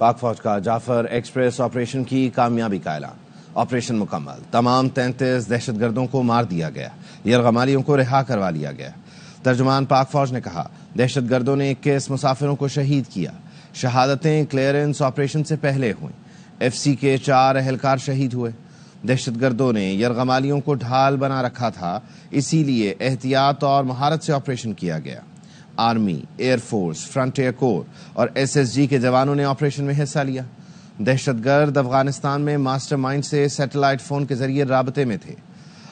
پاک فوج کا جعفر ایکسپریس آپریشن کی کامیابی کا اعلان۔ آپریشن مکمل، تمام 33 دہشت گردوں کو مار دیا گیا، یرغمالیوں کو رہا کروا لیا گیا۔ ترجمان پاک فوج نے کہا دہشت گردوں نے 21 مسافروں کو شہید کیا۔ شہادتیں کلیئرنس آپریشن سے پہلے ہوئیں۔ ایف سی کے 4 اہلکار شہید ہوئے۔ دہشت گردوں نے یرغمالیوں کو ڈھال بنا رکھا تھا، اسی لیے احتیاط اور مہارت سے آپریشن کیا گیا۔ آرمی، ایئر فورس، فرنٹیئر کور اور ایس ایس جی کے جوانوں نے آپریشن میں حصہ لیا۔ دہشت گرد افغانستان میں ماسٹر مائنڈ سے سیٹلائٹ فون کے ذریعے رابطے میں تھے۔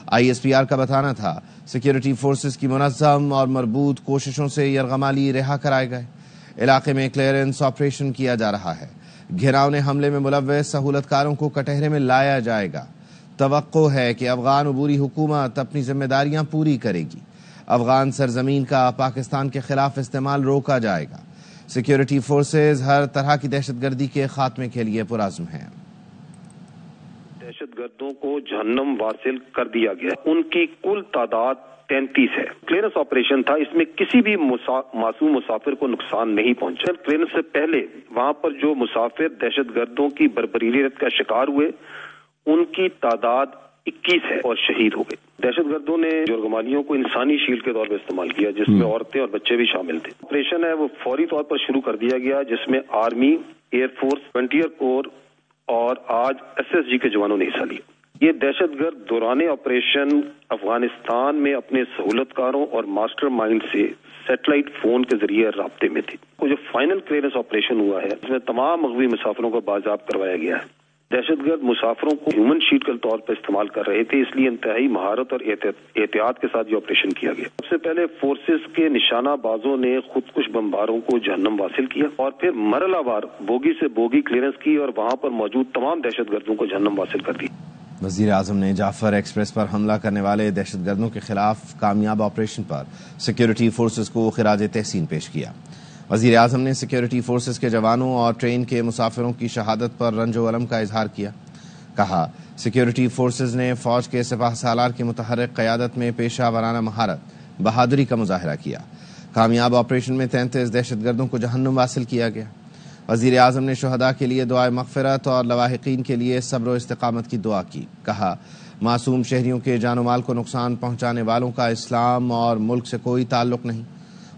آئی ایس پی آر کا بتانا تھا سیکیورٹی فورسز کی منظم اور مربوط کوششوں سے یرغمالی رہا کرائے گئے۔ علاقے میں کلیئرنس آپریشن کیا جا رہا ہے۔ گھیراؤنے حملے میں ملوث سہولت کاروں کو کٹہرے میں لایا جائے گا۔ توقع ہے کہ افغان عبوری حکومت اپنی ذمہ داریاں پوری کرے گی۔ افغان سرزمین کا پاکستان کے خلاف استعمال روکا جائے گا۔ سیکیورٹی فورسز ہر طرح کی دہشت گردی کے خاتمے کے لیے پرعزم ہیں۔ دہشت گردوں کو جہنم واصل کر دیا گیا۔ ان کی کل تعداد 33 ہے۔ کلیئرنس آپریشن تھا، اس میں کسی بھی معصوم مسافر کو نقصان نہیں پہنچا۔ کلیئرنس سے پہلے وہاں پر جو مسافر دہشت گردوں کی بربریت کا شکار ہوئے ان کی تعداد 21 ہے اور شہید ہو گئے۔ دہشت گردوں نے یرغمالیوں کو انسانی شیلڈ کے طور پر استعمال کیا، جس میں عورتیں اور بچے بھی شامل تھے۔ آپریشن ہے وہ فوری طور پر شروع کر دیا گیا، جس میں آرمی، ایئر فورس، فرنٹیئر کور اور آج ایس ایس جی کے جوانوں نے حصہ لیا۔ یہ دہشت گرد دوران آپریشن افغانستان میں اپنے سہولت کاروں اور ماسٹر مائنڈ سے سیٹلائٹ فون کے ذریعے رابطے میں تھے۔ جو فائنل کلیئرنس آپریشن ہوا ہے اس میں تمام مغوی مسافروں کو بازیاب کروایا گیا ہے۔ دہشت گرد مسافروں کو ہیومن شیٹ کے طور پر استعمال کر رہے تھے، اس لیے انتہائی مہارت اور احتیاط کے ساتھ یہ آپریشن کیا گیا۔ سب سے پہلے فورسز کے نشانہ بازوں نے خودکش بمباروں کو جہنم واصل کیا اور پھر مرحلہ وار بوگی سے بوگی کلیئرنس کی اور وہاں پر موجود تمام دہشت گردوں کو جہنم واصل کر دی۔ وزیر اعظم نے جعفر ایکسپریس پر حملہ کرنے والے دہشت گردوں کے خلاف کامیاب آپریشن پر سیکیورٹی فورسز کو خراج تحسین پیش کیا۔ وزیر اعظم نے سیکیورٹی فورسز کے جوانوں اور ٹرین کے مسافروں کی شہادت پر رنج و الم کا اظہار کیا۔ کہا سیکیورٹی فورسز نے فوج کے سپاہ سالار کی متحرک قیادت میں پیشہ ورانہ مہارت، بہادری کا مظاہرہ کیا۔ کامیاب آپریشن میں 33 دہشت گردوں کو جہنم واصل کیا گیا۔ وزیر اعظم نے شہداء کے لیے دعائے مغفرت اور لواحقین کے لیے صبر و استقامت کی دعا کی۔ کہا معصوم شہریوں کے جان و مال کو نقصان پہنچانے والوں کا اسلام اور ملک سے کوئی تعلق نہیں۔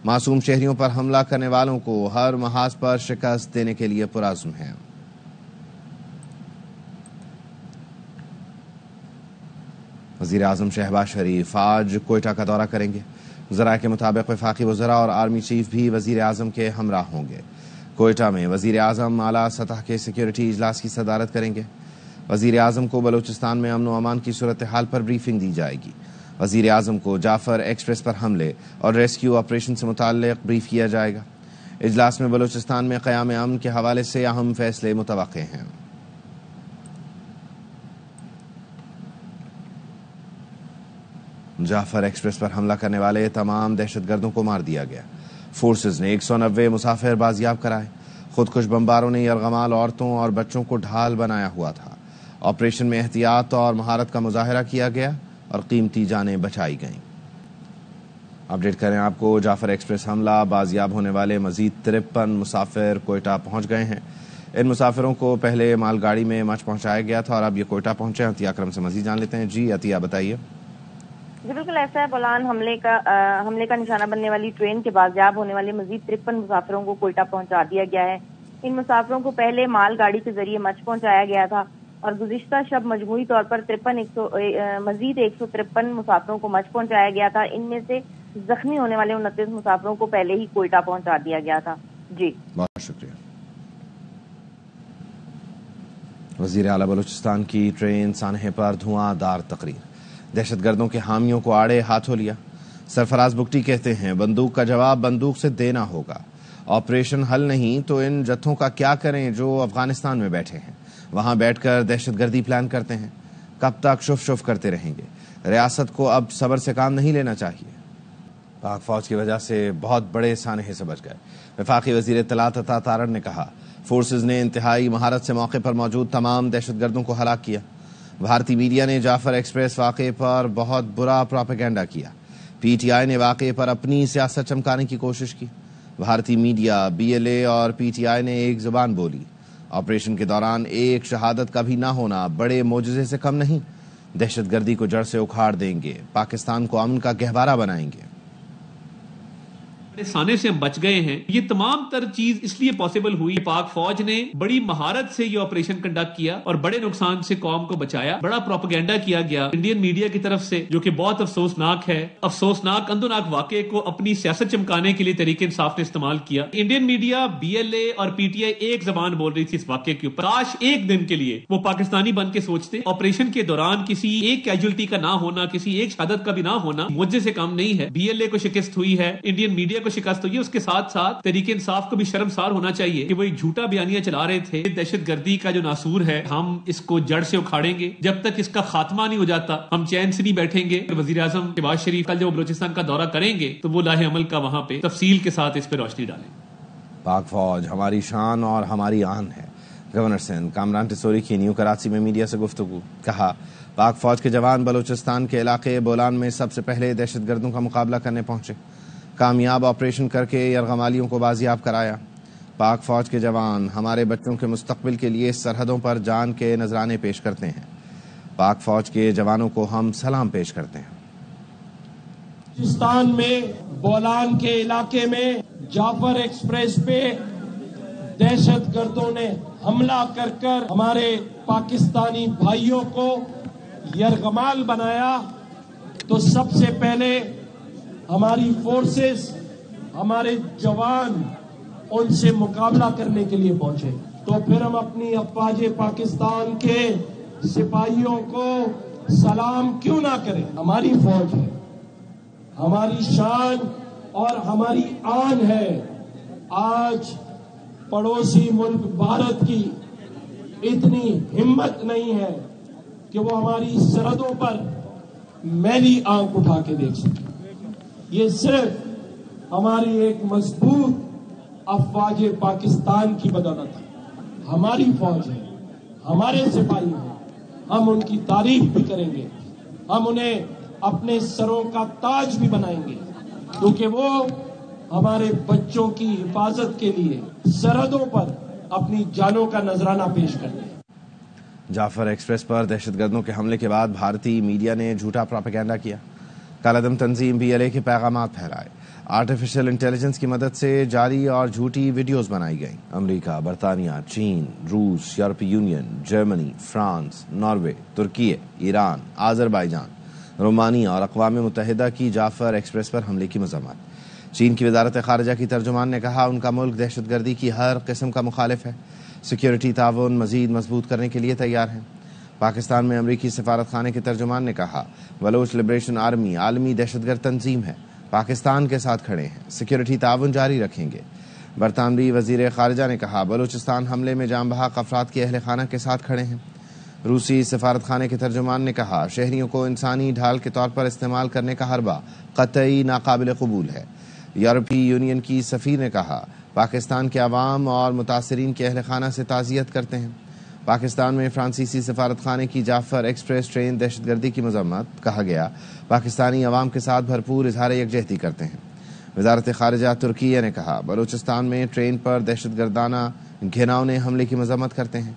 معصوم شہریوں پر حملہ کرنے والوں کو ہر محاذ پر شکست دینے کے لیے پرعزم ہیں۔ وزیر اعظم شہباز شریف آج کوئٹہ کا دورہ کریں گے۔ ذرائع کے مطابق وفاقی وزراء اور آرمی چیف بھی وزیر اعظم کے ہمراہ ہوں گے۔ کوئٹہ میں وزیر اعظم اعلیٰ سطح کے سیکیورٹی اجلاس کی صدارت کریں گے۔ وزیر اعظم کو بلوچستان میں امن و امان کی صورتحال پر بریفنگ دی جائے گی۔ وزیر اعظم کو جعفر ایکسپریس پر حملے اور ریسکیو آپریشن سے متعلق بریف کیا جائے گا۔ اجلاس میں بلوچستان میں قیام امن کے حوالے سے اہم فیصلے متوقع ہیں۔ جعفر ایکسپریس پر حملہ کرنے والے تمام دہشت گردوں کو مار دیا گیا۔ فورسز نے 190 مسافر بازیاب کرائے۔ خودکش بمباروں نے یرغمال عورتوں اور بچوں کو ڈھال بنایا ہوا تھا۔ آپریشن میں احتیاط اور مہارت کا مظاہرہ کیا گیا اور قیمتی جانیں بچائی گئیں۔ اپڈیٹ کریں آپ کو، جعفر ایکسپریس حملہ بازیاب ہونے والے مزید 53 مسافر کوئٹہ پہنچ گئے ہیں۔ ان مسافروں کو پہلے مال گاڑی میں مچ پہنچایا گیا تھا اور اب یہ کوئٹہ پہنچے۔ عطیہ اکرم سے مزید جان لیتے ہیں۔ جی عطیہ بتائیے۔ جی بالکل ایسا ہے، بولان حملے کا نشانہ بننے والی ٹرین کے بازیاب ہونے والے مزید 53 مسافروں کو کوئٹہ پہنچا دیا گیا ہے۔ ان مسافروں کو پہلے مال گاڑی کے ذریعے مچ پہنچایا گیا تھا اور گزشتہ شب مجموعی طور پر مزید 153 مسافروں کو مچ پہنچایا گیا تھا۔ ان میں سے زخمی ہونے والے 29 مسافروں کو پہلے ہی کوئٹہ پہنچا دیا گیا تھا۔ جی بہت شکریہ۔ وزیر اعلیٰ بلوچستان کی ٹرین سانحے پر دھواں دار تقریر۔ دہشت گردوں کے حامیوں کو آڑے ہاتھوں لیا۔ سرفراز بگٹی کہتے ہیں بندوق کا جواب بندوق سے دینا ہوگا۔ آپریشن حل نہیں تو ان جتھوں کا کیا کریں جو افغانستان میں بیٹھے ہیں، وہاں بیٹھ کر دہشت گردی پلان کرتے ہیں۔ کب تک شف شف کرتے رہیں گے؟ ریاست کو اب صبر سے کام نہیں لینا چاہیے۔ پاک فوج کی وجہ سے بہت بڑے سانحے سے بچ گئے۔ وفاقی وزیر اطلاعات عطا تارڑ نے کہا فورسز نے انتہائی مہارت سے موقع پر موجود تمام دہشت گردوں کو ہلاک کیا۔ بھارتی میڈیا نے جعفر ایکسپریس واقعے پر بہت برا پروپیگنڈا کیا۔ پی ٹی آئی نے واقعے پر اپنی سیاست چمکانے کی کوشش کی۔ بھارتی میڈیا، بی ایل اے اور پی ٹی آئی نے ایک زبان بولی آپریشن کے دوران ایک شہادت کا بھی نہ ہونا بڑے معجزے سے کم نہیں. دہشت گردی کو جڑ سے اکھاڑ دیں گے، پاکستان کو امن کا گہوارہ بنائیں گے. سانے سے ہم بچ گئے ہیں. یہ تمام تر چیز اس لیے پاسبل ہوئی، پاک فوج نے بڑی مہارت سے یہ آپریشن کنڈکٹ کیا اور بڑے نقصان سے قوم کو بچایا. بڑا پروپیگنڈا کیا گیا انڈین میڈیا کی طرف سے، جو کہ بہت افسوسناک ہے. افسوسناک اندوناک واقعے کو اپنی سیاست چمکانے کے لیے تحریک انصاف نے استعمال کیا. انڈین میڈیا، BLA اور PTI ایک زبان بول رہی تھی اس واقعے کے اوپر. کاش ایک دن کے لیے وہ پاکستانی بن کے سوچتے. آپریشن کے دوران کسی ایک کیجولٹی کا نہ ہونا، کسی ایک شہادت کا بھی نہ ہونا معجزے سے کم نہیں ہے. BLA کو شکست ہوئی ہے، انڈین میڈیا کو شکست ہوئی ہے، اس کے ساتھ ساتھ تحریک انصاف کو بھی شرمسار ہونا چاہیے کہ وہ ایک جھوٹا بیانیہ چلا رہے تھے. دہشت گردی کا جو ناسور ہے ہم اس کو جڑ سے اکھاڑیں گے. جب تک اس کا خاتمہ نہیں ہو جاتا ہم چین سے نہیں بیٹھیں گے. وزیر اعظم شہباز شریف کل جب بلوچستان کا دورہ کریں گے تو وہ لاہ عمل کا وہاں پہ تفصیل کے ساتھ اس پہ روشنی ڈالیں. پاک فوج ہماری شان اور ہماری آن ہے. گورنر سندھ کامران ٹسوری کی نیو کراچی میں میڈیا سے گفتگو. کہا پاک فوج کے جوان بلوچستان کے علاقے بولان میں سب سے پہلے دہشت گردوں کا مقابلہ کرنے پہنچے. کامیاب آپریشن کر کے یرغمالیوں کو بازیاب کرایا. پاک فوج کے جوان ہمارے بچوں کے مستقبل کے لیے سرحدوں پر جان کے نذرانے پیش کرتے ہیں. پاک فوج کے جوانوں کو ہم سلام پیش کرتے ہیں. بلوچستان میں بولان کے علاقے میں جعفر ایکسپریس پہ دہشت گردوں نے حملہ کر ہمارے پاکستانی بھائیوں کو یرغمال بنایا تو سب سے پہلے ہماری فورسز، ہمارے جوان ان سے مقابلہ کرنے کے لیے پہنچے. تو پھر ہم اپنی افواج پاکستان کے سپاہیوں کو سلام کیوں نہ کریں. ہماری فوج ہے، ہماری شان اور ہماری آن ہے. آج پڑوسی ملک بھارت کی اتنی ہمت نہیں ہے کہ وہ ہماری سرحدوں پر میلی آنکھ اٹھا کے دیکھ سکے. یہ صرف ہماری ایک مضبوط افواج پاکستان کی بدولت ہے. ہماری فوج ہے، ہمارے سپاہی ہیں، ہم ان کی تعریف بھی کریں گے. ہم انہیں اپنے سروں کا تاج بھی بنائیں گے کیونکہ وہ ہمارے بچوں کی حفاظت کے لیے سرحدوں پر اپنی جانوں کا نذرانہ پیش کرتے ہیں. جعفر ایکسپریس پر دہشت گردوں کے حملے کے بعد بھارتی میڈیا نے جھوٹا پروپیگنڈا کیا. کالعدم تنظیم BLA کے پیغامات پھیلائے. آرٹیفیشل انٹیلیجنس کی مدد سے جعلی اور جھوٹی ویڈیوز بنائی گئیں. امریکہ، برطانیہ، چین، روس، یورپی یونین، جرمنی، فرانس، ناروے، ترکی، ایران، آذربائیجان، رومانیہ اور اقوام متحدہ کی جعفر ایکسپریس پر حملے کی مذمت. چین کی وزارت خارجہ کی ترجمان نے کہا ان کا ملک دہشت گردی کی ہر قسم کا مخالف ہے. سیکیورٹی تعاون مزید مضبوط کرنے کے لیے تیار ہیں. پاکستان میں امریکی سفارت خانے کے ترجمان نے کہا بلوچ لبریشن آرمی عالمی دہشت گرد تنظیم ہے، پاکستان کے ساتھ کھڑے ہیں، سیکیورٹی تعاون جاری رکھیں گے. برطانوی وزیر خارجہ نے کہا بلوچستان حملے میں جاں بحق افراد کے اہل خانہ کے ساتھ کھڑے ہیں. روسی سفارت خانے کے ترجمان نے کہا شہریوں کو انسانی ڈھال کے طور پر استعمال کرنے کا حربہ قطعی ناقابل قبول ہے. یورپی یونین کی سفیر نے کہا پاکستان کے عوام اور متاثرین کے اہل خانہ سے تعزیت کرتے ہیں. پاکستان میں فرانسیسی سفارت خانے کی جعفر ایکسپریس ٹرین دہشت گردی کی مذمت. کہا گیا پاکستانی عوام کے ساتھ بھرپور اظہار یکجہتی کرتے ہیں. وزارت خارجہ ترکیہ نے کہا بلوچستان میں ٹرین پر دہشت گردانہ گھناؤنے حملے کی مذمت کرتے ہیں.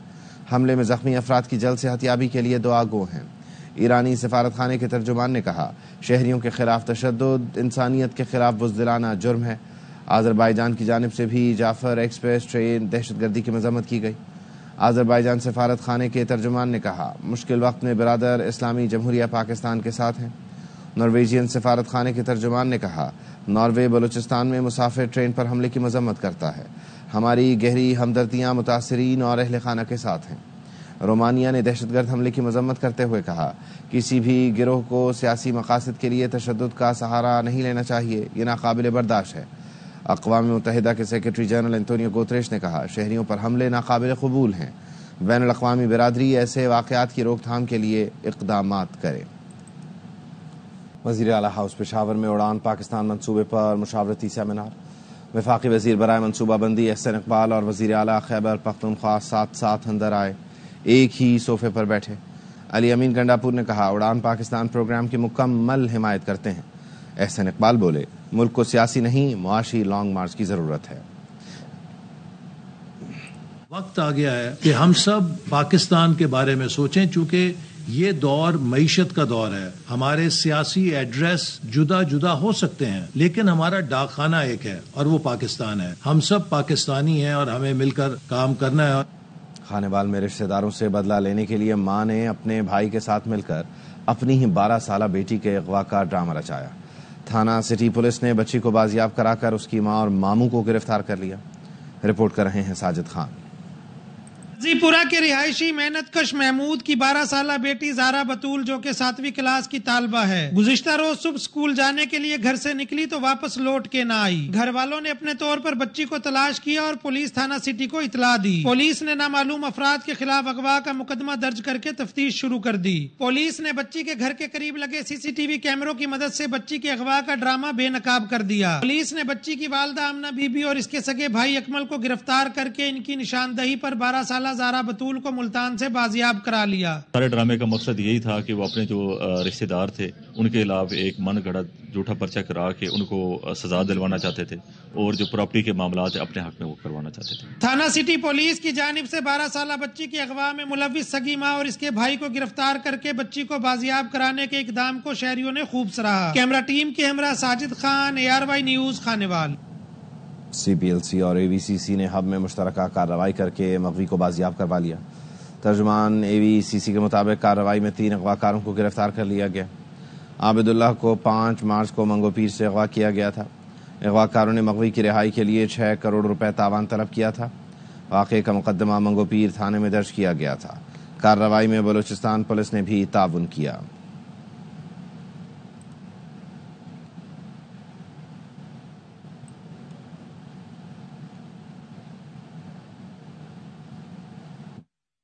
حملے میں زخمی افراد کی جلد صحتیابی کے لیے دعا گو ہیں. ایرانی سفارت خانے کے ترجمان نے کہا شہریوں کے خلاف تشدد انسانیت کے خلاف بزدلانہ جرم ہے. آذربائیجان کی جانب سے بھی جعفر ایکسپریس ٹرین دہشت گردی کی مذمت کی گئی. آذربائیجان سفارت خانے کے ترجمان نے کہا مشکل وقت میں برادر اسلامی جمہوریہ پاکستان کے ساتھ ہیں. نارویجین سفارت خانے کے ترجمان نے کہا ناروے بلوچستان میں مسافر ٹرین پر حملے کی مذمت کرتا ہے. ہماری گہری ہمدردیاں متاثرین اور اہل خانہ کے ساتھ ہیں. رومانیہ نے دہشت گرد حملے کی مذمت کرتے ہوئے کہا کسی بھی گروہ کو سیاسی مقاصد کے لیے تشدد کا سہارا نہیں لینا چاہیے، یہ ناقابل برداشت ہے. اقوام متحدہ کے سیکرٹری جنرل انتونیو گوتریش نے کہا شہریوں پر حملے ناقابل قبول ہیں. بین الاقوامی برادری ایسے واقعات کی روک تھام کے لیے اقدامات کرے. وزیر اعلیٰ ہاؤس پشاور میں اڑان پاکستان منصوبے پر مشاورتی سیمینار. وفاقی وزیر برائے منصوبہ بندی احسن اقبال اور وزیر اعلیٰ خیبر پختونخوا ساتھ ساتھ اندر آئے، ایک ہی صوفے پر بیٹھے. علی امین گنڈاپور نے کہا اڑان پاکستان پروگرام کی مکمل حمایت کرتے ہیں. احسن اقبال بولے ملک کو سیاسی نہیں معاشی لانگ مارچ کی ضرورت ہے. وقت آ گیا ہے کہ ہم سب پاکستان کے بارے میں سوچیں، چونکہ یہ دور معیشت کا دور ہے. ہمارے سیاسی ایڈریس جدا جدا ہو سکتے ہیں لیکن ہمارا ڈاک خانہ ایک ہے اور وہ پاکستان ہے. ہم سب پاکستانی ہیں اور ہمیں مل کر کام کرنا ہے. خانوال میں رشتہ داروں سے بدلہ لینے کے لیے ماں نے اپنے بھائی کے ساتھ مل کر اپنی ہی 12 سالہ بیٹی کے اغوا کا ڈرامہ رچایا. تھانہ سٹی پولیس نے بچی کو بازیاب کرا کر اس کی ماں اور ماموں کو گرفتار کر لیا. رپورٹ کر رہے ہیں ساجد خان. زی پورہ کے رہائشی محنت کش محمود کی 12 سالہ بیٹی زارا بطول جو کہ 7ویں کلاس کی طالبہ ہے، گزشتہ روز صبح اسکول جانے کے لیے گھر سے نکلی تو واپس لوٹ کے نہ آئی. گھر والوں نے اپنے طور پر بچی کو تلاش کیا اور پولیس تھانہ سٹی کو اطلاع دی. پولیس نے نامعلوم افراد کے خلاف اغوا کا مقدمہ درج کر کے تفتیش شروع کر دی. پولیس نے بچی کے گھر کے قریب لگے CCTV کیمروں کی مدد سے بچی کے اغوا کا ڈرامہ بے نقاب کر دیا. پولیس نے بچی کی والدہ آمنہ بی بی اور اس کے سگے بھائی اکمل کو گرفتار کر کے ان کی نشاندہی پر 12 سالہ زارا بطول کو ملتان سے بازیاب کرا لیا. سارے ڈرامے کا مقصد یہی تھا کہ وہ اپنے جو رشتہ دار تھے ان کے خلاف ایک من گھڑت جھوٹا پرچہ کرا کے ان کو سزا دلوانا چاہتے تھے اور جو پراپرٹی کے معاملات اپنے حق میں وہ کروانا چاہتے تھے. تھانہ سٹی پولیس کی جانب سے 12 سالہ بچی کی اغوا میں ملوث سگی ماں اور اس کے بھائی کو گرفتار کر کے بچی کو بازیاب کرانے کے اقدام کو شہریوں نے خوب سراہا. کیمرہ ٹیم کے ہمراہ Sajid Khan, ARY news, Khanewal. CPLC اور AVCC نے ہب میں مشترکہ کارروائی کر کے مغوی کو بازیاب کروا لیا. ترجمان AVCC کے مطابق کارروائی میں 3 اغوا کاروں کو گرفتار کر لیا گیا. عابد اللہ کو 5 مارچ کو منگو پیر سے اغوا کیا گیا تھا. اغوا کاروں نے مغوی کی رہائی کے لیے 6 کروڑ روپے تاوان طلب کیا تھا. واقعے کا مقدمہ منگو پیر تھانے میں درج کیا گیا تھا. کارروائی میں بلوچستان پولیس نے بھی تعاون کیا.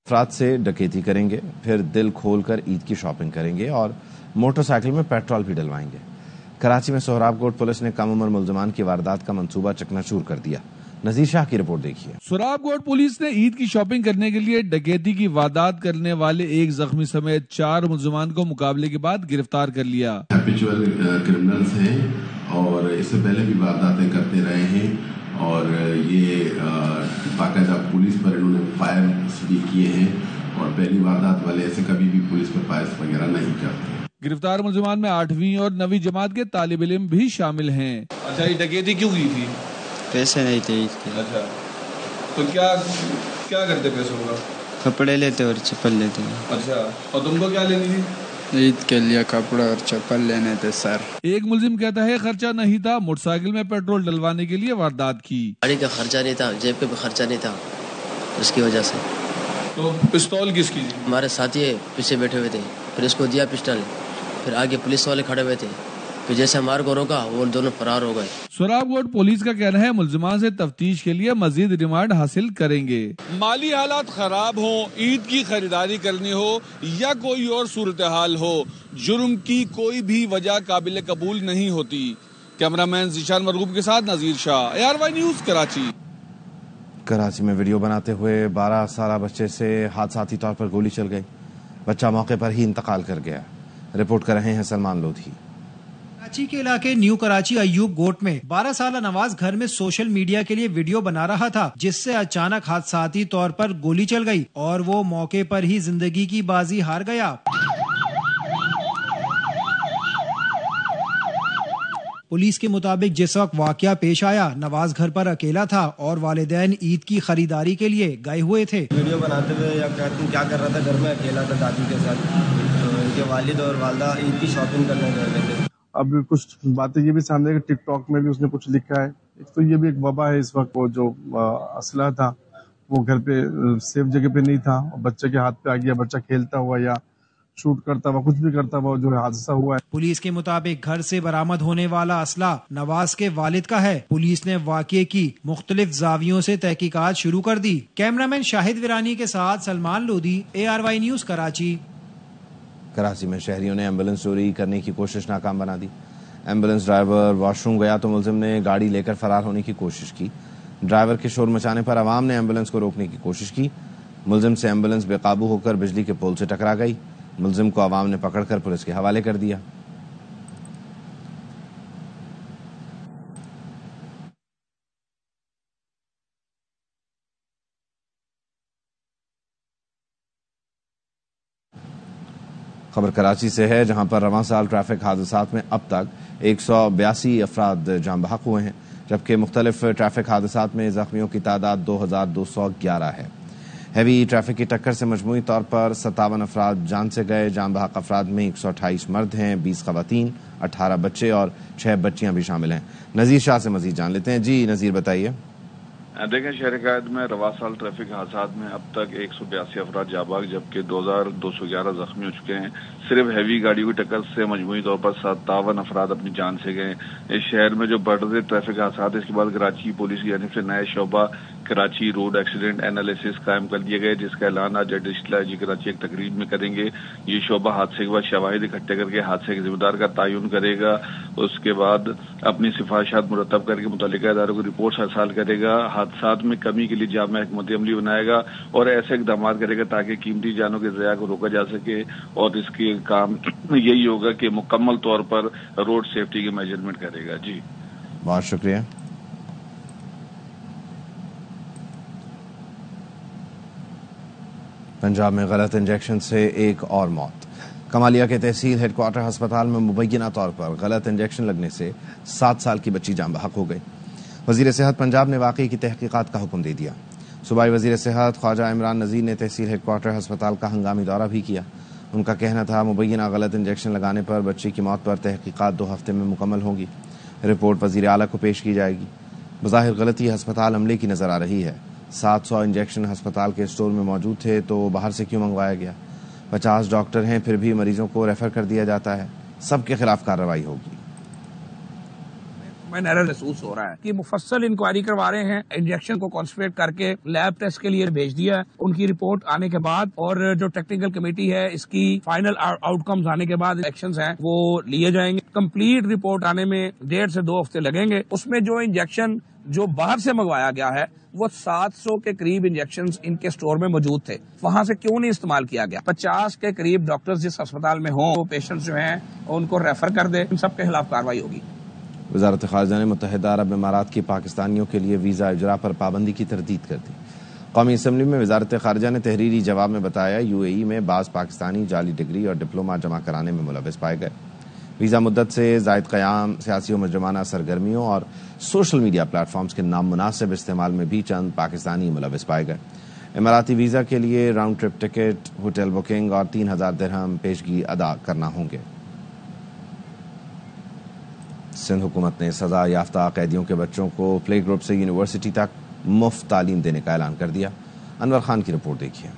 افراد سے ڈکیتی کریں گے، پھر دل کھول کر عید کی شاپنگ کریں گے اور موٹر سائیکل میں پیٹرول بھی ڈلوائیں گے. کراچی میں سہراب کوٹ پولیس نے کم عمر ملزمان کی واردات کا منصوبہ چکنا چور کر دیا. نذیر شاہ کی رپورٹ دیکھیے. سہراب کوٹ پولیس نے عید کی شاپنگ کرنے کے لیے ڈکیتی کی واردات کرنے والے ایک زخمی سمیت 4 ملزمان کو مقابلے کے بعد گرفتار کر لیا. ہیبیچول کرمنلز ہیں اور اس سے پہلے بھی وارداتیں کرتے رہے ہیں اور یہ باقاعدہ پولیس پر انہوں نے فائر بھی کیے ہیں اور پہلی واردات والے ایسے کبھی بھی پولیس پر فائر وغیرہ نہیں کرتے. گرفتار ملزمان میں 8ویں اور 9ویں جماعت کے طالب علم بھی شامل ہیں. اچھا، یہ ڈکیتی کیوں کی تھی؟ پیسے نہیں تھے. اچھا، تو کیا کرتے پیسوں کا؟ کپڑے لیتے اور چپل لیتے. اچھا، اور تم کو کیا لینی تھی؟ عید کے لیے کپڑا اور چپل لینے تھے سر. ایک ملزم کہتا ہے خرچہ نہیں تھا، موٹر سائیکل میں پیٹرول ڈلوانے کے لیے واردات کی. گاڑی کا خرچہ نہیں تھا، جیب کا بھی خرچہ نہیں تھا، اس کی وجہ سے. تو پستول کس کی؟ ہمارے ساتھی پیچھے بیٹھے ہوئے تھے، پھر اس کو دیا پسٹل، پھر آگے پولیس والے کھڑے ہوئے تھے، پھر جیسے ہمارے کو روکا وہ دونوں فرار ہو گئے. سہراب کوٹ پولیس کا کہنا ہے ملزمان سے تفتیش کے لیے مزید ریمانڈ حاصل کریں گے. مالی حالات خراب ہوں، عید کی خریداری کرنی ہو یا کوئی اور صورتحال ہو، جرم کی کوئی بھی وجہ قابل قبول نہیں ہوتی. کیمرامین ذیشان مرغوب کے ساتھ نذیر شاہ، ARY نیوز، کراچی. کراچی میں ویڈیو بناتے ہوئے 12 سالہ بچے سے حادثاتی طور پر گولی چل گئی. بچہ موقع پر ہی انتقال کر گیا. رپورٹ کر رہے ہیں سلمان لودھی. کراچی کے علاقے نیو کراچی ایوب گوٹ میں 12 سالہ نواز گھر میں سوشل میڈیا کے لیے ویڈیو بنا رہا تھا جس سے اچانک حادثاتی طور پر گولی چل گئی اور وہ موقع پر ہی زندگی کی بازی ہار گیا. پولیس کے مطابق جس وقت واقعہ پیش آیا نواز گھر پر اکیلا تھا اور والدین عید کی خریداری کے لیے گئے ہوئے تھے. ویڈیو بناتے ہوئے کیا کر رہا تھا، گھر میں اکیلا تھا دادی کے ساتھ. ان کے والد اور والدہ عید کی شاپنگ کرنے گئے تھے. اب کچھ باتیں یہ بھی سامنے کہ ٹک ٹاک میں بھی اس نے کچھ لکھا ہے. ایک تو یہ بھی ایک وبا ہے اس وقت، وہ جو اسلحہ تھا وہ گھر پہ سیف جگہ پہ نہیں تھا اور بچے کے ہاتھ پہ آ گیا. بچہ کھیلتا ہوا یا شوٹ کرتا ہوا کچھ بھی کرتا ہوا جو حادثہ ہوا ہے. پولیس کے مطابق گھر سے برآمد ہونے والا اسلحہ نواز کے والد کا ہے. پولیس نے واقعے کی مختلف زاویوں سے تحقیقات شروع کر دی. کیمرامین شاہد ویرانی کے ساتھ سلمان لودھی، ARY نیوز، کراچی. کراچی میں شہریوں نے ایمبولینس چوری کرنے کی کوشش ناکام بنا دی. ایمبولینس ڈرائیور واش روم گیا تو ملزم نے گاڑی لے کر فرار ہونے کی کوشش کی. ڈرائیور کے شور مچانے پر عوام نے ایمبولینس کو روکنے کی کوشش کی. ملزم سے ایمبولینس بے قابو ہو کر بجلی کے پول سے ٹکرا گئی. ملزم کو عوام نے پکڑ کر پولیس کے حوالے کر دیا. خبر کراچی سے ہے، جہاں پر رواں سال ٹریفک حادثات میں اب تک 182 افراد جان بحق ہوئے ہیں، جبکہ مختلف ٹریفک حادثات میں زخمیوں کی تعداد 2211 ہے۔ ہیوی ٹریفک کی ٹکر سے مجموعی طور پر 57 افراد جان سے گئے۔ جان بحق افراد میں 128 مرد ہیں، 20 خواتین، 18 بچے اور 6 بچیاں بھی شامل ہیں۔ نذیر شاہ سے مزید جان لیتے ہیں۔ جی نذیر بتائیے۔ دیکھیں، شہر قائد میں رواں سال ٹریفک حادثات میں اب تک 182 افراد جاں بحق جبکہ 2211 زخمی ہو چکے ہیں۔ صرف ہیوی گاڑیوں کی ٹکر سے مجموعی طور پر 57 افراد اپنی جان سے گئے۔ اس شہر میں جو بڑھ رہے ٹریفک حادثات، اس کے بعد کراچی پولیس کی جانب سے نئے شعبہ کراچی روڈ ایکسیڈنٹ اینالیسس قائم کر دیے گئے، جس کا اعلان آج ایڈیشنل آئی جی کراچی ایک تقریب میں کریں گے۔ یہ شعبہ حادثے کے بعد شواہد اکٹھے کر کے حادثے کے ذمہ دار کا تعین کرے گا، اس کے بعد اپنی سفارشات مرتب کر کے متعلقہ اداروں کو رپورٹس ارسال کرے گا، حادثات میں کمی کے لیے جامع حکمت عملی بنائے گا اور ایسے اقدامات کرے گا تاکہ قیمتی جانوں کے ضیاع کو روکا جا سکے، اور اس کے کام یہی ہوگا کہ مکمل طور پر روڈ سیفٹی کی میجرمنٹ کرے گا۔ جی بہت شکریہ۔ پنجاب میں غلط انجیکشن سے ایک اور موت۔ کمالیہ کے تحصیل ہیڈ کوارٹر ہسپتال میں مبینہ طور پر غلط انجیکشن لگنے سے 7 سال کی بچی جان بحق ہو گئی۔ وزیر صحت پنجاب نے واقعے کی تحقیقات کا حکم دے دیا۔ صوبائی وزیر صحت خواجہ عمران نذیر نے تحصیل ہیڈ کوارٹر ہسپتال کا ہنگامی دورہ بھی کیا۔ ان کا کہنا تھا مبینہ غلط انجیکشن لگانے پر بچی کی موت پر تحقیقات 2 ہفتے میں مکمل ہوگی۔ رپورٹ وزیر اعلیٰ کو پیش کی جائے گی۔ بظاہر غلطی ہسپتال عملے کی نظر آ رہی ہے۔ 700 انجیکشن ہسپتال کے اسٹور میں موجود تھے تو باہر سے کیوں منگوایا گیا؟ 50 ڈاکٹر ہیں پھر بھی مریضوں کو ریفر کر دیا جاتا ہے۔ سب کے خلاف کارروائی ہوگی۔ میں ایرر محسوس ہو رہا ہے کہ مفصل انکوائری کروا رہے ہیں، انجیکشن کو کانسنٹریٹ کر کے لیب ٹیسٹ کے لیے بھیج دیا ہے۔ ان کی رپورٹ آنے کے بعد اور جو ٹیکنیکل کمیٹی ہے اس کی فائنل آؤٹ کمز آنے کے بعد ایکشنز ہیں وہ لیے جائیں گے۔ کمپلیٹ رپورٹ آنے میں 1.5 سے 2 ہفتے لگیں گے۔ اس میں جو انجیکشن جو باہر سے منگوایا گیا ہے وہ 700 کے قریب انجیکشنز ان کے سٹور میں موجود تھے، وہاں سے کیوں نہیں استعمال کیا گیا؟ 50 کے قریب ڈاکٹرز جس ہسپتال میں ہوں وہ پیشنٹس جو ہیں ان کو ریفر کر دے۔ ان سب کے خلاف کارروائی ہوگی۔ وزارت خارجہ نے متحدہ عرب امارات کی پاکستانیوں کے لیے ویزا اجرا پر پابندی کی تردید کر دی۔ قومی اسمبلی میں وزارت خارجہ نے تحریری جواب میں بتایا UAE میں بعض پاکستانی جعلی ڈگری اور ڈپلوما جمع کرانے میں ملوث پائے گئے۔ ویزا مدت سے زائد قیام، سیاسی و مجرمانہ سرگرمیوں اور سوشل میڈیا پلیٹ فارمز کے نامناسب استعمال میں بھی چند پاکستانی ملوث پائے گئے۔ اماراتی ویزا کے لیے round trip ticket, hotel booking اور 3000 درہم پیشگی ادا کرنا ہوں گے۔ سندھ حکومت نے سزا یافتہ قیدیوں کے بچوں کو پلے گروپ سے یونیورسٹی تک مفت تعلیم دینے کا اعلان کر دیا۔ انور خان کی رپورٹ دیکھیے۔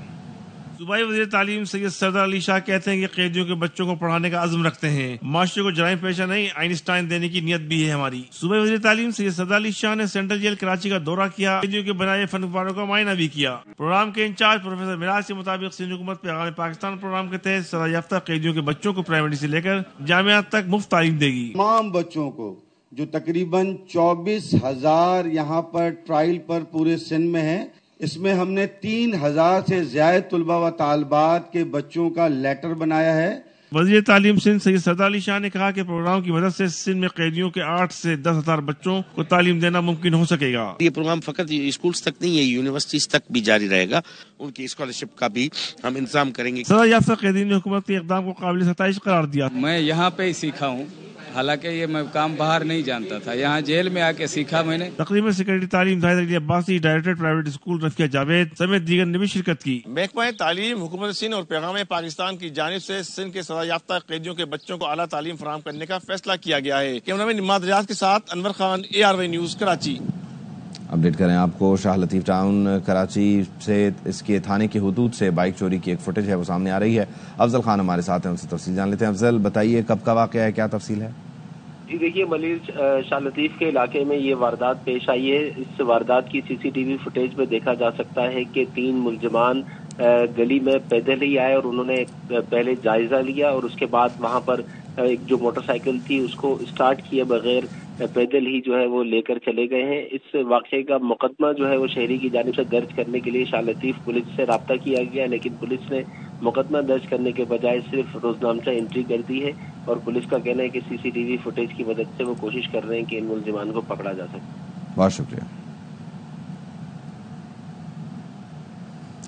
صوبائی وزیر تعلیم سید سردار علی شاہ کہتے ہیں کہ قیدیوں کے بچوں کو پڑھانے کا عزم رکھتے ہیں، معاشرے کو جرائم پیشہ نہیں آئنسٹائن دینے کی نیت بھی ہے ہماری۔ صوبائی وزیر تعلیم سید سردار علی شاہ نے سینٹرل جیل کراچی کا دورہ کیا، قیدیوں کے بنائے فن پاروں کا معائنہ بھی کیا۔ پروگرام کے انچارج پروفیسر مراج کے مطابق سندھ حکومت پیغام پاکستان پروگرام کے تحت سزا یافتہ قیدیوں کے بچوں کو پرائمری سے لے کر جامعات تک مفت تعلیم دے گی۔ تمام بچوں کو جو تقریباً 24,000 یہاں پر ٹرائل پر پورے سندھ میں ہیں، اس میں ہم نے 3,000 سے زیادہ طلباء و طالبات کے بچوں کا لیٹر بنایا ہے۔ وزیر تعلیم سندھ سید سردار علی شاہ نے کہا کہ پروگرام کی مدد سے سندھ میں قیدیوں کے 8 سے 10,000 بچوں کو تعلیم دینا ممکن ہو سکے گا۔ یہ پروگرام فقط اسکولز تک نہیں ہے، یونیورسٹیز تک بھی جاری رہے گا، ان کی اسکالرشپ کا بھی ہم انتظام کریں گے۔ سزا یافتہ قیدین نے حکومت کے اقدام کو قابل ستائش قرار دیا۔ میں یہاں پہ ہی سیکھا ہوں، حالانکہ یہ میں کام باہر نہیں جانتا تھا، یہاں جیل میں آ کے سیکھا میں نے۔ تقریب میں سیکرٹری تعلیم Zahid Ali Abbasi, director private school Rafia Javed سمیت دیگر نے بھی شرکت کی۔ محکمہ تعلیم حکومت سندھ اور پیغام پاکستان کی جانب سے سندھ کے سزا یافتہ قیدیوں کے بچوں کو اعلیٰ تعلیم فراہم کرنے کا فیصلہ کیا گیا ہے۔ کیمرہ مین نماد ریاض کے ساتھ Anwar Khan, ARY news Karachi. Update کریں آپ کو شاہ لطیف ٹاؤن کراچی سے اس کے تھانے کی حدود سے بائک چوری کی ایک فوٹیج ہے وہ سامنے آ رہی ہے۔ افضل خان ہمارے ساتھ ہیں، ان سے تفصیل جان لیتے ہیں۔ افضل بتائیے کب کا واقعہ ہے، کیا تفصیل ہے؟ جی دیکھیے، ملیر شاہ لطیف کے علاقے میں یہ واردات پیش آئی ہے۔ اس واردات کی CCTV فوٹیج میں دیکھا جا سکتا ہے کہ 3 ملزمان گلی میں پیدل ہی آئے اور انہوں نے پہلے جائزہ لیا اور اس کے بعد وہاں پر ایک جو موٹر سائیکل تھی اس کو اسٹارٹ کیے بغیر پیدل ہی جو ہے وہ لے کر چلے گئے ہیں۔ اس واقعے کا مقدمہ جو ہے وہ شہری کی جانب سے درج کرنے کے لیے شاہ لطیف پولیس سے رابطہ کیا گیا، لیکن پولیس نے مقدمہ درج کرنے کے بجائے صرف روزنامچہ انٹری کر دی ہے اور پولیس کا کہنا ہے کہ CCTV فوٹیج کی مدد سے وہ کوشش کر رہے ہیں کہ ان ملزمان کو پکڑا جا سکے۔ بہت شکریہ۔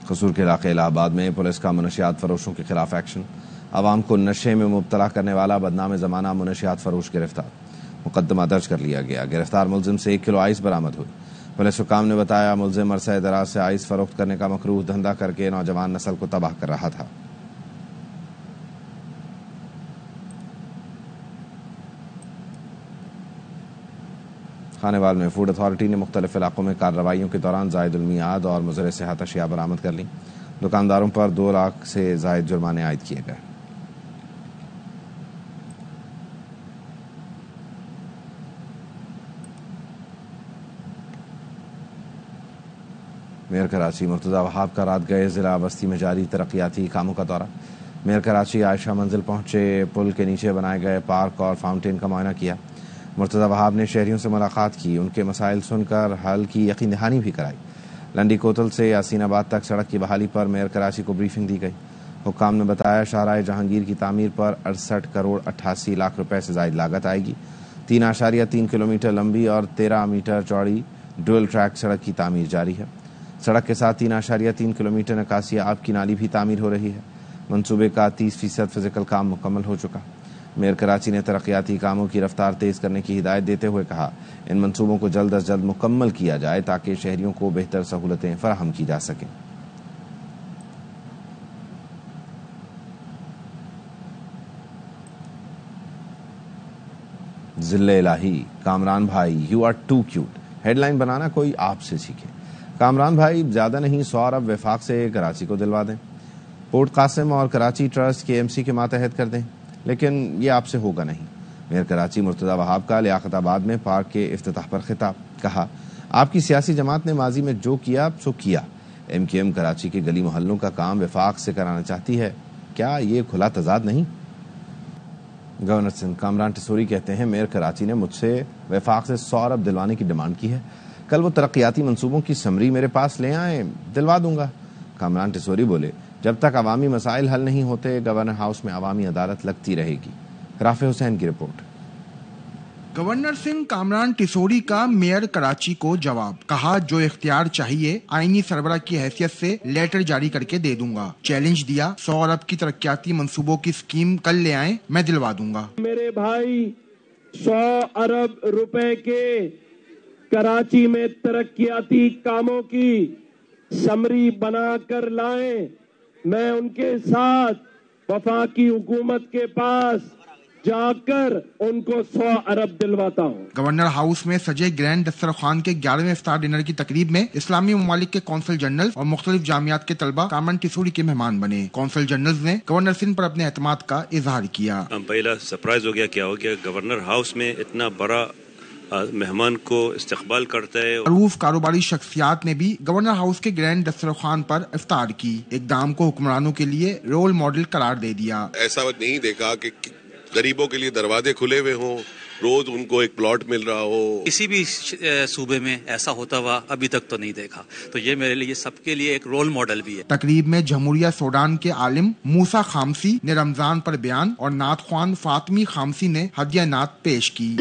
قصور کے علاقے الہ آباد میں پولیس کا منشیات فروشوں کے خلاف ایکشن۔ عوام کو نشے میں مبتلا کرنے والا بدنام زمانہ منشیات فروش گرفتار، مقدمہ درج کر لیا گیا۔ گرفتار ملزم سے 1 کلو آئس برآمد ہوئی۔ پولیس حکام نے بتایا ملزم عرصہ دراز سے آئس فروخت کرنے کا مکروہ دھندا کر کے نوجوان نسل کو تباہ کر رہا تھا۔ خانیوال میں فوڈ اتھارٹی نے مختلف علاقوں میں کارروائیوں کے دوران زائد المیعاد اور مضر صحت اشیاء برآمد کر لیں۔ دکانداروں پر 2 لاکھ سے زائد جرمانے عائد کیے گئے۔ میئر کراچی مرتضی وہاب کا رات گئے ضلع بستی میں جاری ترقیاتی کاموں کا دورہ۔ میئر کراچی عائشہ منزل پہنچے، پل کے نیچے بنائے گئے پارک اور فاؤنٹین کا معائنہ کیا۔ مرتضی وہاب نے شہریوں سے ملاقات کی، ان کے مسائل سن کر حل کی یقین دہانی بھی کرائی۔ لنڈی کوتل سے یاسین آباد تک سڑک کی بحالی پر میئر کراچی کو بریفنگ دی گئی۔ حکام نے بتایا شاہراہ جہانگیر کی تعمیر پر 68 کروڑ 88 لاکھ روپے سے زائد لاگت آئے گی۔ 3.3 کلومیٹر لمبی اور 13 میٹر چوڑی ڈوئل ٹریک سڑک کی تعمیر جاری ہے۔ سڑک کے ساتھ 3.3 کلومیٹر نکاسی آب کی نالی بھی تعمیر ہو رہی ہے۔ منصوبے کا 30% فزیکل کام مکمل ہو چکا۔ میئر کراچی نے ترقیاتی کاموں کی رفتار تیز کرنے کی ہدایت دیتے ہوئے کہا ان منصوبوں کو جلد از جلد مکمل کیا جائے تاکہ شہریوں کو بہتر سہولتیں فراہم کی جا سکیں۔ ذل الہی، کامران بھائی you are too cute, headline بنانا کوئی آپ سے سیکھے۔ کامران بھائی زیادہ نہیں 100 ارب وفاق سے کراچی کو دلوا دیں، پورٹ قاسم اور کراچی ٹرسٹ کے MC کے ماتحت کر دیں، لیکن یہ آپ سے ہوگا نہیں۔ میئر کراچی مرتضی وہاب کا لیاقت آباد میں پارک کے افتتاح پر خطاب، کہا آپ کی سیاسی جماعت نے ماضی میں جو کیا سو کیا۔ MKM کراچی کے گلی محلوں کا کام وفاق سے کرانا چاہتی ہے، کیا یہ کھلا تضاد نہیں؟ گورنر سندھ کامران ٹسوری کہتے ہیں میئر کراچی نے مجھ سے وفاق سے 100 ارب دلوانے کی ڈیمانڈ کی ہے، کل وہ ترقیاتی منصوبوں کی سمری میرے پاس لے آئیں، دلوا دوں گا۔ کامران ٹسوری بولے جب تک عوامی مسائل حل نہیں ہوتے گورنر ہاؤس میں عوامی عدالت لگتی رہے گی۔ رافع حسین کی رپورٹ۔ گورنر سنگھ کامران ٹسوری کا میئر کراچی کو جواب، کہا جو اختیار چاہیے آئینی سربراہ کی حیثیت سے لیٹر جاری کر کے دے دوں گا۔ چیلنج دیا 100 ارب کی ترقیاتی منصوبوں کی اسکیم کل لے آئیں، میں دلوا دوں گا۔ میرے بھائی 100 ارب روپے کے کراچی میں ترقیاتی کاموں کی سمری بنا کر لائیں، میں ان کے ساتھ وفاقی حکومت کے پاس جا کر ان کو 100 ارب دلواتا ہوں۔ گورنر ہاؤس میں سجے گرینڈ دسترخوان کے 11ویں افطار ڈنر کی تقریب میں اسلامی ممالک کے کونسل جنرل اور مختلف جامعات کے طلبہ کامران ٹسوری کے مہمان بنے۔ کونسل جنرل نے گورنر سنگھ پر اپنے اعتماد کا اظہار کیا۔ پہلا سرپرائز ہو گیا، کیا ہو گیا گورنر ہاؤس میں اتنا بڑا مہمان کو استقبال کرتا ہے۔ معروف کاروباری شخصیات نے بھی گورنر ہاؤس کے گرینڈ دسترخوان پر افطار کی، اقدام کو حکمرانوں کے لیے رول ماڈل قرار دے دیا۔ ایسا نہیں دیکھا کہ غریبوں کے لیے دروازے کھلے ہوئے ہوں، روز ان کو ایک پلاٹ مل رہا ہو۔ کسی بھی صوبے میں ایسا ہوتا ہوا ابھی تک تو نہیں دیکھا، تو یہ میرے لیے سب کے لیے ایک رول ماڈل بھی ہے۔ تقریب میں جمہوریہ سوڈان کے عالم موسیٰ خامسی نے رمضان پر بیان اور نعت خوان فاطمی خامسی نے ہدیہ نعت پیش کی۔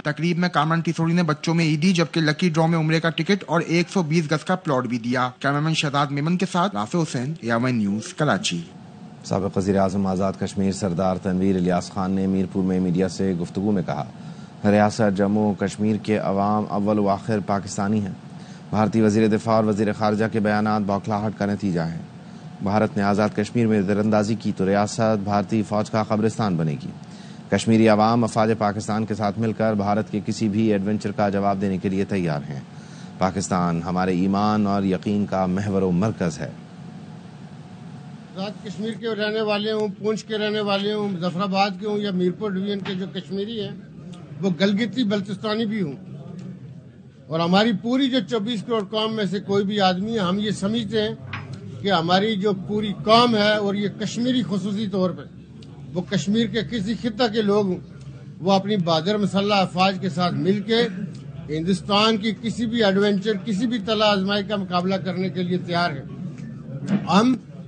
تقریب میں کامران ٹسوری نے بچوں میں عیدی جبکہ لکی ڈرا میں عمرے کا ٹکٹ اور 120 گز کا پلاٹ بھی دیا۔ کیمرامین شہزاد میمن کے ساتھ رافع حسین، AMI نیوز کراچی۔ سابق وزیر اعظم آزاد کشمیر سردار تنویر الیاس خان نے میرپور میں میڈیا سے گفتگو میں کہا ریاست جموں و کشمیر کے عوام اول و آخر پاکستانی ہیں۔ بھارتی وزیر دفاع اور وزیر خارجہ کے بیانات بوکھلاہٹ کا نتیجہ ہیں۔ بھارت نے آزاد کشمیر میں تیراندازی کی تو ریاست بھارتی فوج کا قبرستان بنے گی۔ کشمیری عوام افواج پاکستان کے ساتھ مل کر بھارت کے کسی بھی ایڈونچر کا جواب دینے کے لیے تیار ہیں۔ پاکستان ہمارے ایمان اور یقین کا محور و مرکز ہے۔ آزاد کشمیر کے رہنے والے ہوں، پونچھ کے رہنے والے ہوں، مظفر آباد کے ہوں یا میرپور ڈویژن کے جو کشمیری ہیں وہ گلگتی بلتستانی بھی ہوں، اور ہماری پوری جو 24 کروڑ قوم میں سے کوئی بھی آدمی ہے، ہم یہ سمجھتے ہیں کہ ہماری جو پوری قوم ہے اور یہ کشمیری خصوصی طور پر وہ کشمیر کے کسی خطہ کے لوگ ہوں، وہ اپنی بہادر مسلح افواج کے ساتھ مل کے ہندوستان کی کسی بھی ایڈونچر، کسی بھی طلع آزمائی کا مقابلہ کرنے کے لیے تیار ہیں۔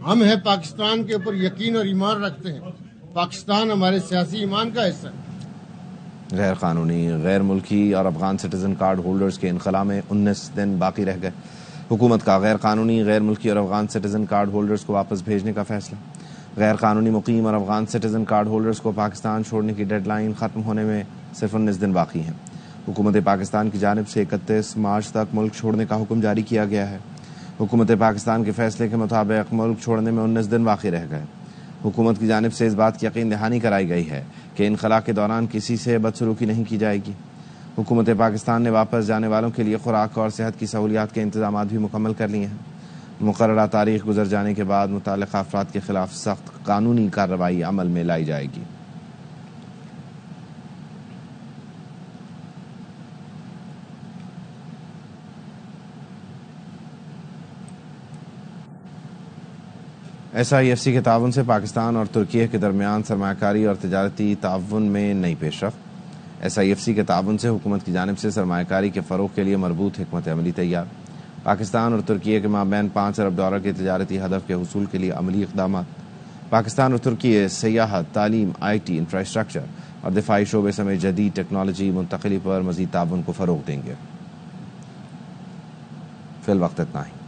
ہم ہیں پاکستان کے اوپر یقین اور ایمان رکھتے ہیں، پاکستان ہمارے سیاسی ایمان کا حصہ ہے۔ غیر قانونی، غیر ملکی اور افغان سٹیزن کارڈ ہولڈرز کے انخلاء میں 19 دن باقی رہ گئے۔ حکومت کا غیر قانونی، غیر ملکی اور افغان سٹیزن کارڈ ہولڈرز کو واپس بھیجنے کا فیصلہ۔ غیر قانونی مقیم اور افغان سٹیزن کارڈ ہولڈرز کو پاکستان چھوڑنے کی ڈیڈ لائن ختم ہونے میں صرف 19 دن باقی ہیں۔ حکومت پاکستان کی جانب سے 31 مارچ تک ملک چھوڑنے کا حکم جاری کیا گیا ہے۔ حکومت پاکستان کے فیصلے کے مطابق ملک چھوڑنے میں 19 دن باقی رہ گئے۔ حکومت کی جانب سے اس بات کی یقین دہانی کرائی گئی ہے کہ انخلاء کے دوران کسی سے بدسلوکی نہیں کی جائے گی۔ حکومت پاکستان نے واپس جانے والوں کے لیے خوراک اور صحت کی سہولیات کے انتظامات بھی مکمل کر لیے ہیں۔ مقررہ تاریخ گزر جانے کے بعد متعلقہ افراد کے خلاف سخت قانونی کارروائی عمل میں لائی جائے گی۔ SIFC کے تعاون سے پاکستان اور ترکیہ کے درمیان سرمایہ کاری اور تجارتی تعاون میں نئی پیش رفت۔ SIFC کے تعاون سے حکومت کی جانب سے سرمایہ کاری کے فروغ کے لیے مربوط حکمت عملی تیار۔ پاکستان اور ترکیہ کے مابین 5 ارب ڈالر کے تجارتی ہدف کے حصول کے لیے عملی اقدامات۔ پاکستان اور ترکیہ سیاحت، تعلیم، IT، انفراسٹرکچر اور دفاعی شعبے سمیت جدید ٹیکنالوجی منتقلی پر مزید تعاون کو فروغ دیں گے۔ فی الوقت اتنا ہی۔